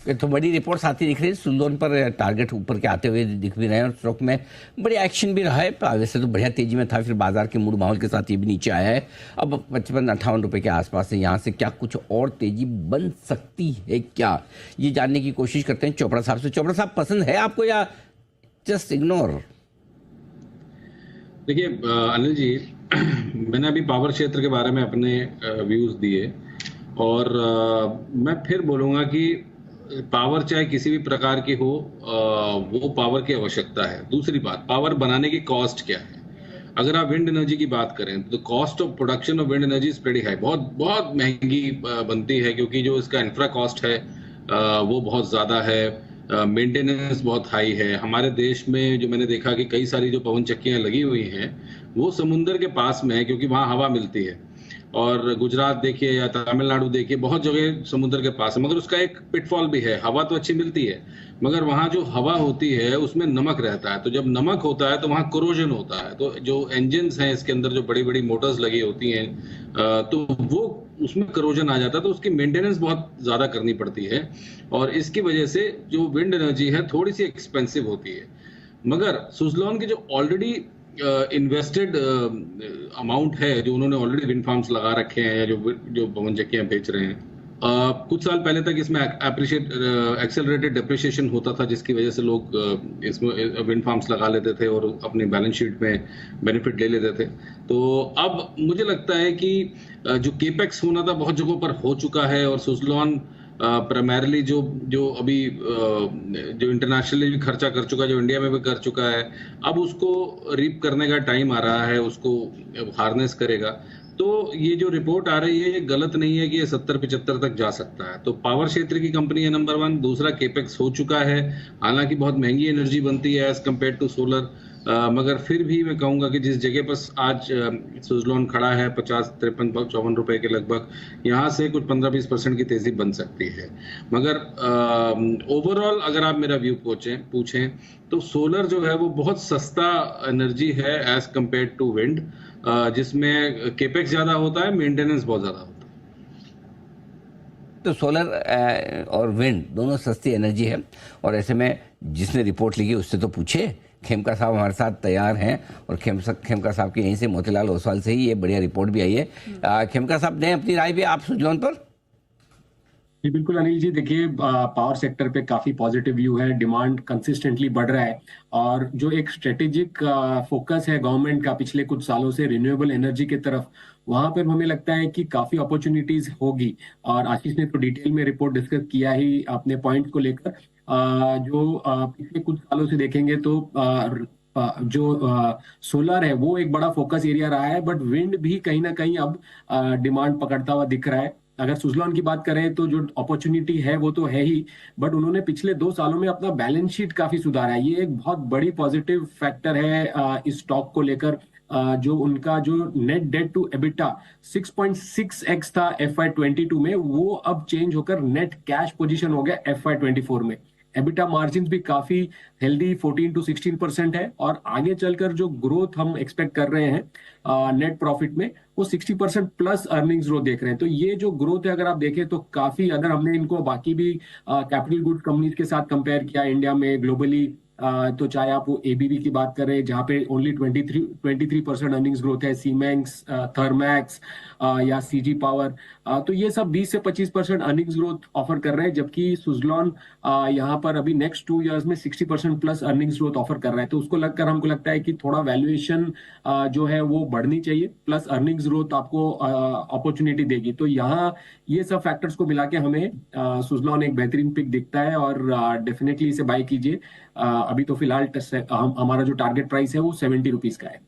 ये तो बड़ी रिपोर्ट्स आती दिख रही है, सुंदर पर टारगेट ऊपर के आते हुए दिख भी रहे हैं और स्टॉक में बड़ी एक्शन भी रहा है। वैसे तो बढ़िया तेजी में था, फिर बाजार के मूड माहौल के साथ ये भी नीचे आया है। अब 55-58 रुपए के आसपास है, यहाँ से क्या कुछ और तेजी बन सकती है क्या, ये जानने की कोशिश करते हैं चोपड़ा साहब से। चोपड़ा साहब, पसंद है आपको या जस्ट इग्नोर? देखिए अनिल जी, मैंने अभी पावर क्षेत्र के बारे में अपने व्यूज दिए और मैं फिर बोलूँगा कि पावर चाहे किसी भी प्रकार की हो, वो पावर की आवश्यकता है। दूसरी बात, पावर बनाने की कॉस्ट क्या है। अगर आप विंड एनर्जी की बात करें तो cost of production of wind energy is pretty high, बहुत बहुत महंगी बनती है, क्योंकि जो इसका इंफ्रा कॉस्ट है वो बहुत ज़्यादा है, मेंटेनेंस बहुत हाई है। हमारे देश में जो मैंने देखा कि कई सारी जो पवन चक्कियाँ लगी हुई हैं वो समुंदर के पास में है, क्योंकि वहाँ हवा मिलती है। और गुजरात देखिए या तमिलनाडु देखिए, बहुत जगह समुद्र के पास है, मगर उसका एक पिटफॉल भी है। हवा तो अच्छी मिलती है, मगर वहाँ जो हवा होती है उसमें नमक रहता है। तो जब नमक होता है तो वहाँ कोरोजन होता है। तो जो इंजन्स हैं इसके अंदर, जो बड़ी बड़ी मोटर्स लगी होती हैं, तो वो उसमें करोजन आ जाता है, तो उसकी मेंटेनेंस बहुत ज़्यादा करनी पड़ती है। और इसकी वजह से जो विंड एनर्जी है थोड़ी सी एक्सपेंसिव होती है। मगर सुजलॉन के जो ऑलरेडी इन्वेस्टेड अमाउंट है, जो उन्होंने ऑलरेडी विंड फार्म्स लगा रखे हैं या जो पवन चक्कियां बेच रहे हैं, कुछ साल पहले तक इसमें एक्सेलरेटेड डेप्रिसिएशन होता था, जिसकी वजह से लोग इसमें विंड फार्म्स लगा लेते थे और अपनी बैलेंस शीट में बेनिफिट ले लेते थे। तो अब मुझे लगता है कि जो केपेक्स होना था बहुत जगहों पर हो चुका है, और सुजलॉन प्राइमरीली जो अभी जो इंटरनेशनली भी खर्चा कर चुका है, जो इंडिया में भी कर चुका है, अब उसको रीप करने का टाइम आ रहा है, उसको हार्नेस करेगा। तो ये जो रिपोर्ट आ रही है ये गलत नहीं है कि ये 70-75 तक जा सकता है। तो पावर क्षेत्र की कंपनी है नंबर 1। दूसरा, केपेक्स हो चुका है, हालांकि बहुत महंगी एनर्जी बनती है एज कम्पेयर टू सोलर, मगर फिर भी मैं कहूंगा कि जिस जगह पर आज सुजलॉन खड़ा है 50, 53, 54 रुपए के लगभग, यहाँ से कुछ 15-20% की तेजी बन सकती है। मगर ओवरऑल अगर आप मेरा व्यू पूछें तो सोलर जो है वो बहुत सस्ता एनर्जी है एज कम्पेयर टू विंड, जिसमें केपेक्स ज्यादा होता है, मेंटेनेंस बहुत ज्यादा होता है। तो सोलर और विंड दोनों सस्ती एनर्जी है, और ऐसे में जिसने रिपोर्ट लिखी उससे तो पूछे। खेमका साहब हमारे साथ तैयार हैं, और खेमका साहब की यहीं से मोतीलाल ओसवाल से ही ये बढ़िया रिपोर्ट भी आई है। खेमका साहब ने अपनी राय भी आप सुजलॉन पर? जी बिल्कुल अनिल जी, देखिए पावर सेक्टर पे काफी पॉजिटिव व्यू है, डिमांड कंसिस्टेंटली बढ़ रहा है, और जो एक स्ट्रेटेजिक फोकस है गवर्नमेंट का पिछले कुछ सालों से रिन्यूएबल एनर्जी की तरफ, वहां पर हमें लगता है कि काफी अपॉर्चुनिटीज होगी। और आशीष ने तो डिटेल में रिपोर्ट डिस्कस किया ही अपने पॉइंट को लेकर। जो पिछले कुछ सालों से देखेंगे तो जो सोलर है वो एक बड़ा फोकस एरिया रहा है, बट विंड भी कहीं ना कहीं अब डिमांड पकड़ता हुआ दिख रहा है। अगर सुजलॉन की बात करें तो जो अपॉर्चुनिटी है वो तो है ही, बट उन्होंने पिछले 2 सालों में अपना बैलेंस शीट काफी सुधारा है। ये एक बहुत बड़ी पॉजिटिव फैक्टर है इस स्टॉक को लेकर। जो उनका जो net date to EBITDA 6.6x था FY22 में, वो अब चेंज होकर नेट कैश पोजीशन हो गया FY24 में। एबिटा मार्जिन भी काफी हेल्दी 14 to 16% है, और आगे चलकर जो ग्रोथ हम एक्सपेक्ट कर रहे हैं नेट प्रॉफिट में, वो 60% प्लस अर्निंग्स ग्रोथ देख रहे हैं। तो ये जो ग्रोथ है अगर आप देखें तो काफी, अगर हमने इनको बाकी भी कैपिटल गुड कंपनीज के साथ कंपेयर किया इंडिया में ग्लोबली, तो चाहे आप वो एबीबी की बात करें जहां पे ओनली 23% अर्निंग्स ग्रोथ है, सीमेंस, थर्मैक्स या सीजी पावर, तो ये सब 20 से 25% अर्निंग्स ग्रोथ ऑफर कर रहे हैं, जबकि सुजलॉन यहाँ पर अभी नेक्स्ट 2 इयर्स में 60% प्लस अर्निंग्स ग्रोथ ऑफर कर रहा है। तो उसको लगकर हमको लगता है कि थोड़ा वैल्यूएशन जो है वो बढ़नी चाहिए, प्लस अर्निंग्स ग्रोथ आपको अपॉर्चुनिटी देगी। तो यहाँ ये सब फैक्टर्स को मिला के हमें सुजलॉन एक बेहतरीन पिक दिखता है, और डेफिनेटली इसे बाय कीजिए। अभी तो फिलहाल हमारा जो टारगेट प्राइस है वो 70 रुपीज का है।